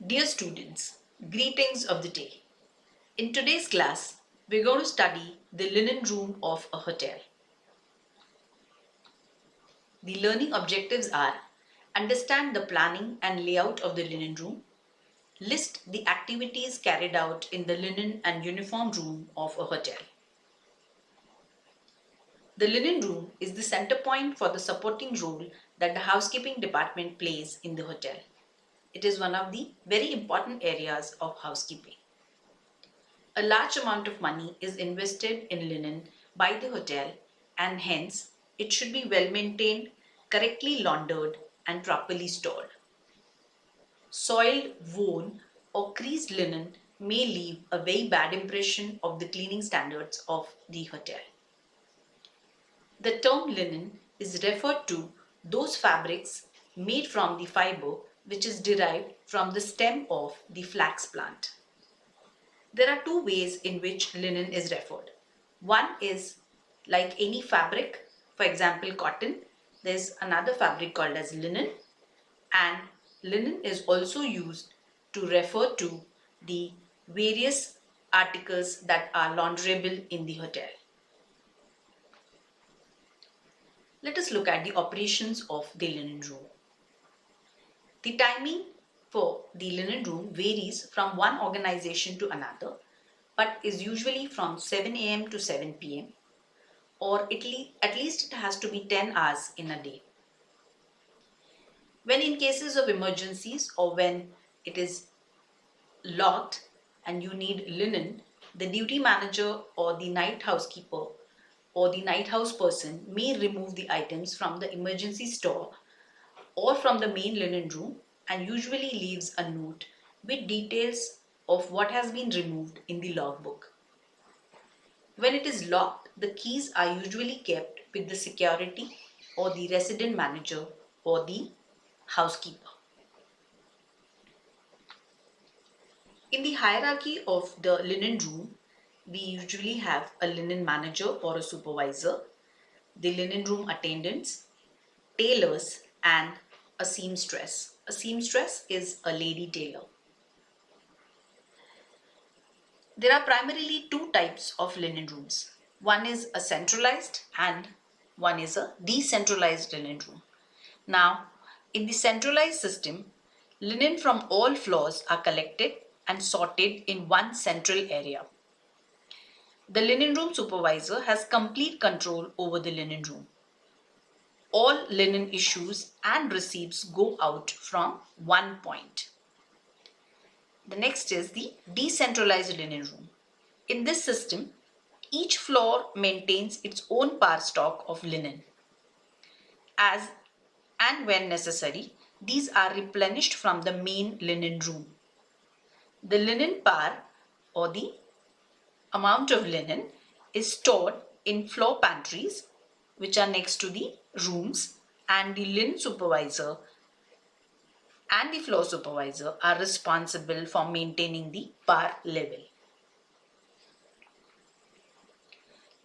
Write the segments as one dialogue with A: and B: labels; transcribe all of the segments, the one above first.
A: Dear students, greetings of the day. In today's class, we're going to study the linen room of a hotel. The learning objectives are: understand the planning and layout of the linen room, list the activities carried out in the linen and uniform room of a hotel. The linen room is the center point for the supporting role that the housekeeping department plays in the hotel. It is one of the very important areas of housekeeping. A large amount of money is invested in linen by the hotel, and hence it should be well maintained, correctly laundered, and properly stored. Soiled, worn, or creased linen may leave a very bad impression of the cleaning standards of the hotel. The term linen is referred to those fabrics made from the fiber which is derived from the stem of the flax plant. There are two ways in which linen is referred. One is like any fabric, for example cotton. There's another fabric called as linen, and linen is also used to refer to the various articles that are launderable in the hotel. Let us look at the operations of the linen room. The timing for the linen room varies from one organization to another, but is usually from 7 a.m. to 7 p.m. or at least it has to be 10 hours in a day. When in cases of emergencies or when it is locked and you need linen, the duty manager or the night housekeeper or the night house person may remove the items from the emergency store or from the main linen room and usually leaves a note with details of what has been removed in the logbook. When it is locked, the keys are usually kept with the security or the resident manager or the housekeeper. In the hierarchy of the linen room, we usually have a linen manager or a supervisor, the linen room attendants, tailors, and a seamstress. A seamstress is a lady tailor. There are primarily two types of linen rooms. One is a centralized and one is a decentralized linen room. Now, in the centralized system, linen from all floors are collected and sorted in one central area. The linen room supervisor has complete control over the linen room. All linen issues and receipts go out from one point. The next is the decentralized linen room. In this system, each floor maintains its own par stock of linen. As and when necessary, these are replenished from the main linen room. The linen par or the amount of linen is stored in floor pantries which are next to the rooms, and the linen supervisor and the floor supervisor are responsible for maintaining the par level.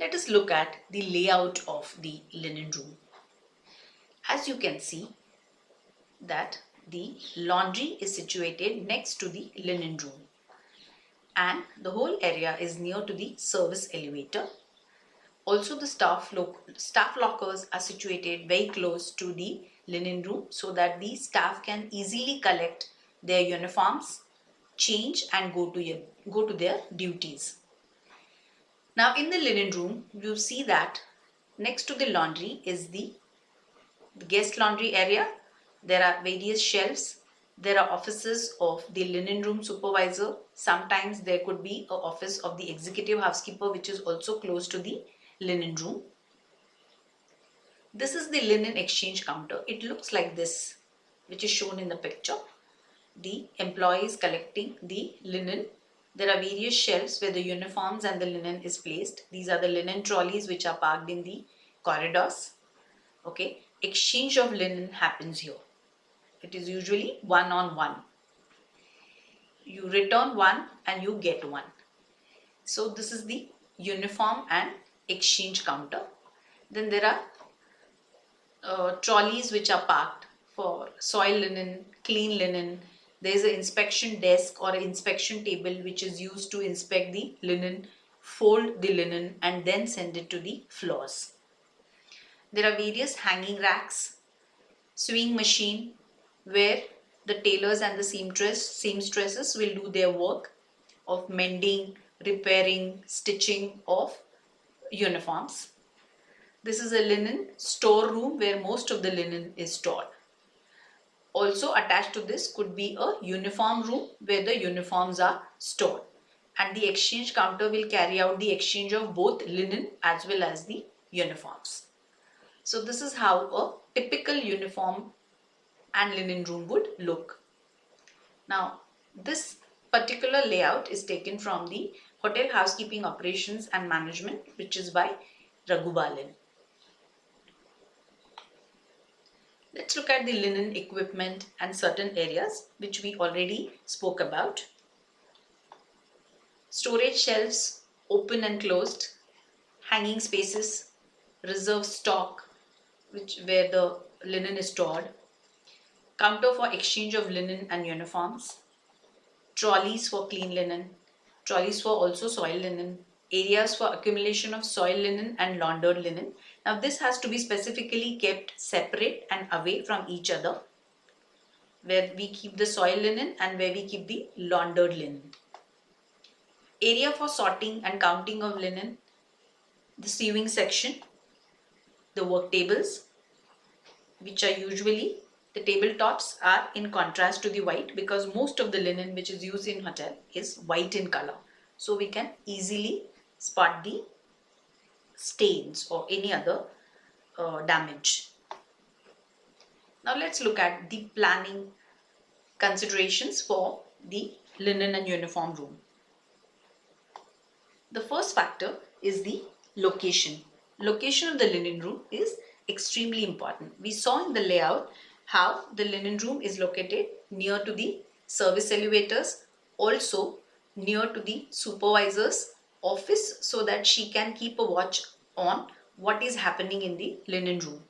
A: Let us look at the layout of the linen room. As you can see that the laundry is situated next to the linen room and the whole area is near to the service elevator. Also, the staff lockers are situated very close to the linen room so that the staff can easily collect their uniforms, change and go to their duties. Now in the linen room, you see that next to the laundry is the guest laundry area. There are various shelves. There are offices of the linen room supervisor. Sometimes there could be an office of the executive housekeeper which is also close to the linen room. This is the linen exchange counter. It looks like this, which is shown in the picture. The employee is collecting the linen. There are various shelves where the uniforms and the linen is placed. These are the linen trolleys which are parked in the corridors. Okay, exchange of linen happens here. It is usually one-on-one. You return one and you get one. So this is the uniform and exchange counter. Then there are trolleys which are parked for soil linen, clean linen, There is an inspection desk or an inspection table which is used to inspect the linen, fold the linen and then send it to the floors. There are various hanging racks, sewing machine where the tailors and the seamstresses will do their work of mending, repairing, stitching of uniforms. This is a linen storeroom where most of the linen is stored. Also attached to this could be a uniform room where the uniforms are stored, and the exchange counter will carry out the exchange of both linen as well as the uniforms. So this is how a typical uniform and linen room would look. Now this particular layout is taken from the Hotel Housekeeping Operations and Management, which is by Raghubalan. Let's look at the linen equipment and certain areas which we already spoke about. Storage shelves, open and closed, hanging spaces, reserve stock, where the linen is stored, counter for exchange of linen and uniforms, trolleys for clean linen, trolleys for also soil linen, areas for accumulation of soil linen and laundered linen. Now this has to be specifically kept separate and away from each other, where we keep the soil linen and where we keep the laundered linen. Area for sorting and counting of linen, the sewing section, the work tables, which are usually the tabletops are in contrast to the white because most of the linen which is used in hotel is white in color. So we can easily spot the stains or any other damage. Now let's look at the planning considerations for the linen and uniform room. The first factor is the location. Location of the linen room is extremely important. We saw in the layout how the linen room is located near to the service elevators, also near to the supervisor's office, so that she can keep a watch on what is happening in the linen room.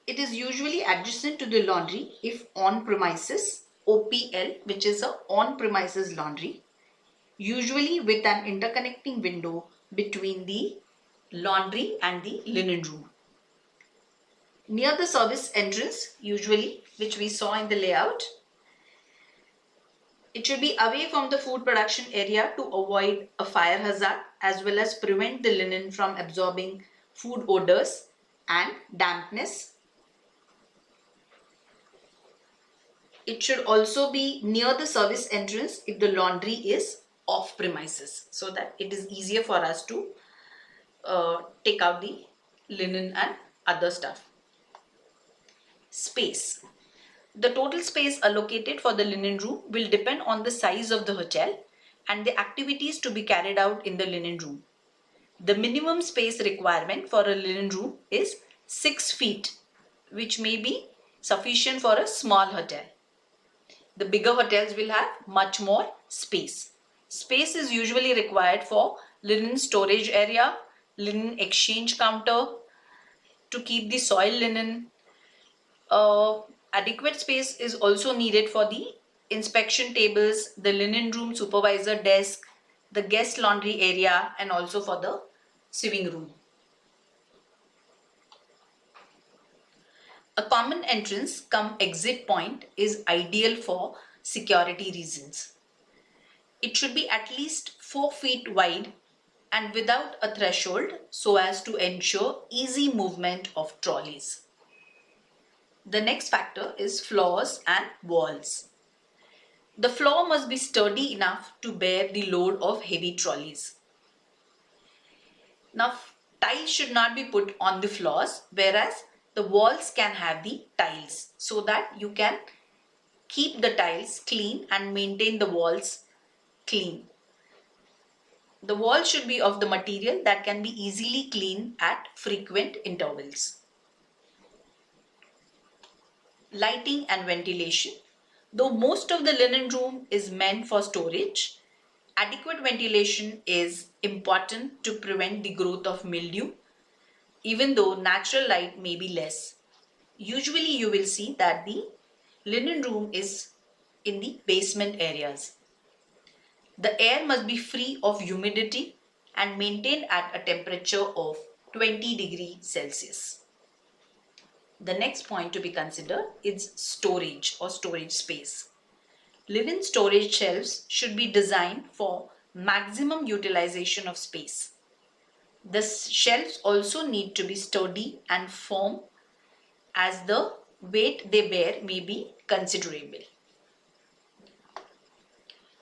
A: It is usually adjacent to the laundry if on premises, OPL, which is a on premises laundry, usually with an interconnecting window between the laundry and the linen room. Near the service entrance, usually, which we saw in the layout, it should be away from the food production area to avoid a fire hazard as well as prevent the linen from absorbing food odors and dampness. It should also be near the service entrance if the laundry is off premises, so that it is easier for us to take out the linen and other stuff. Space. The total space allocated for the linen room will depend on the size of the hotel and the activities to be carried out in the linen room. The minimum space requirement for a linen room is 6 feet, which may be sufficient for a small hotel. The bigger hotels will have much more space. Space is usually required for linen storage area, linen exchange counter, to keep the soil linen. Adequate space is also needed for the inspection tables, the linen room supervisor desk, the guest laundry area, and also for the sewing room. A common entrance cum exit point is ideal for security reasons. It should be at least 4 feet wide and without a threshold so as to ensure easy movement of trolleys. The next factor is floors and walls. The floor must be sturdy enough to bear the load of heavy trolleys. Now, tiles should not be put on the floors, whereas the walls can have the tiles, so that you can keep the tiles clean and maintain the walls clean. The wall should be of the material that can be easily cleaned at frequent intervals. Lighting and ventilation. Though most of the linen room is meant for storage, adequate ventilation is important to prevent the growth of mildew, even though natural light may be less. Usually you will see that the Linen room is in the basement areas. The air must be free of humidity and maintained at a temperature of 20 degrees Celsius. The next point to be considered is storage or storage space. Linen storage shelves should be designed for maximum utilization of space. The shelves also need to be sturdy and firm as the weight they bear may be considerable.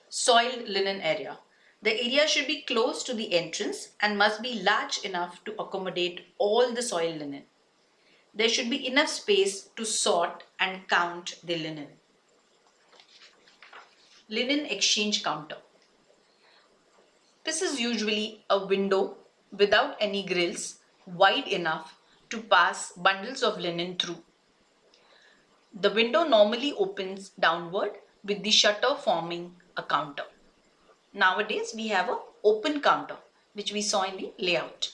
A: Soiled linen area. The area should be close to the entrance and must be large enough to accommodate all the soiled linen. There should be enough space to sort and count the linen. Linen exchange counter. This is usually a window without any grills, wide enough to pass bundles of linen through. The window normally opens downward with the shutter forming a counter. Nowadays we have an open counter which we saw in the layout.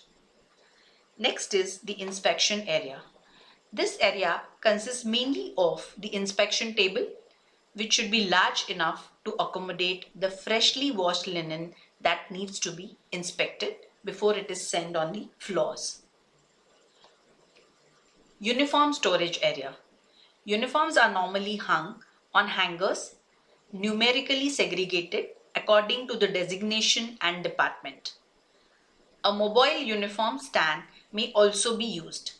A: Next is the inspection area. This area consists mainly of the inspection table, which should be large enough to accommodate the freshly washed linen that needs to be inspected before it is sent on the floors. Uniform storage area. Uniforms are normally hung on hangers, numerically segregated according to the designation and department. A mobile uniform stand may also be used.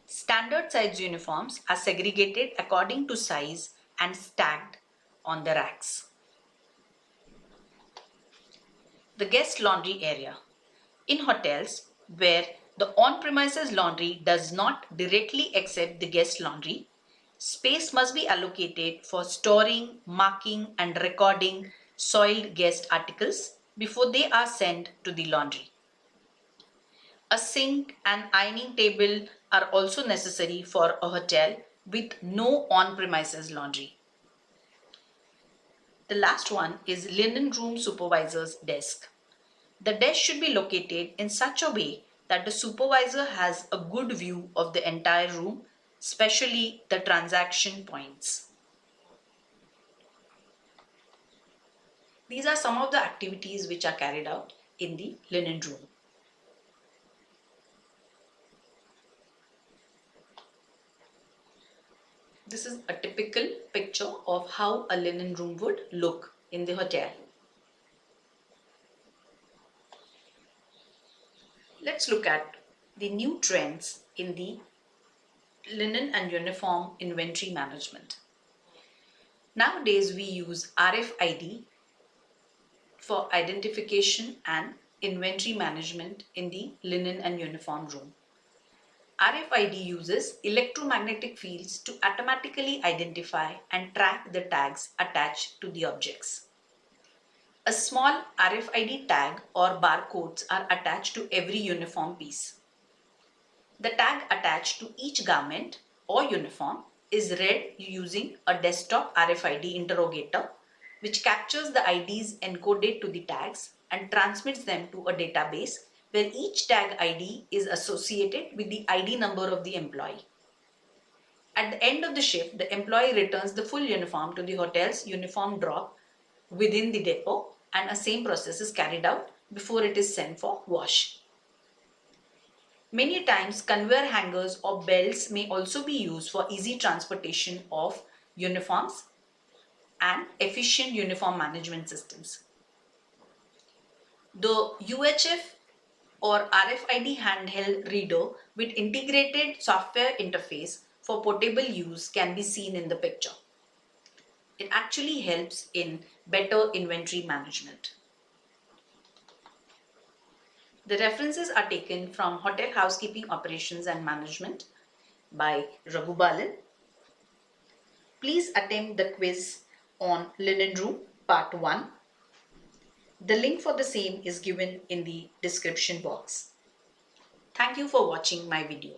A: Standard size uniforms are segregated according to size and stacked on the racks. The guest laundry area. In hotels where the on-premises laundry does not directly accept the guest laundry, space must be allocated for storing, marking and recording soiled guest articles before they are sent to the laundry. A sink and ironing table are also necessary for a hotel with no on-premises laundry. The last one is linen room supervisor's desk. The desk should be located in such a way that the supervisor has a good view of the entire room, especially the transaction points. These are some of the activities which are carried out in the linen room. This is a typical picture of how a linen room would look in the hotel. Let's look at the new trends in the linen and uniform inventory management. Nowadays we use RFID for identification and inventory management in the linen and uniform room. RFID uses electromagnetic fields to automatically identify and track the tags attached to the objects. A small RFID tag or barcodes are attached to every uniform piece. The tag attached to each garment or uniform is read using a desktop RFID interrogator, which captures the IDs encoded to the tags and transmits them to a database where each tag ID is associated with the ID number of the employee. At the end of the shift, the employee returns the full uniform to the hotel's uniform drop within the depot, and a same process is carried out before it is sent for wash. Many times conveyor hangers or belts may also be used for easy transportation of uniforms and efficient uniform management systems. The UHF or RFID handheld reader with integrated software interface for portable use can be seen in the picture. It actually helps in better inventory management. The references are taken from Hotel Housekeeping Operations and Management by Raghu Balan. Please attempt the quiz on Linen Room Part 1. The link for the same is given in the description box. Thank you for watching my video.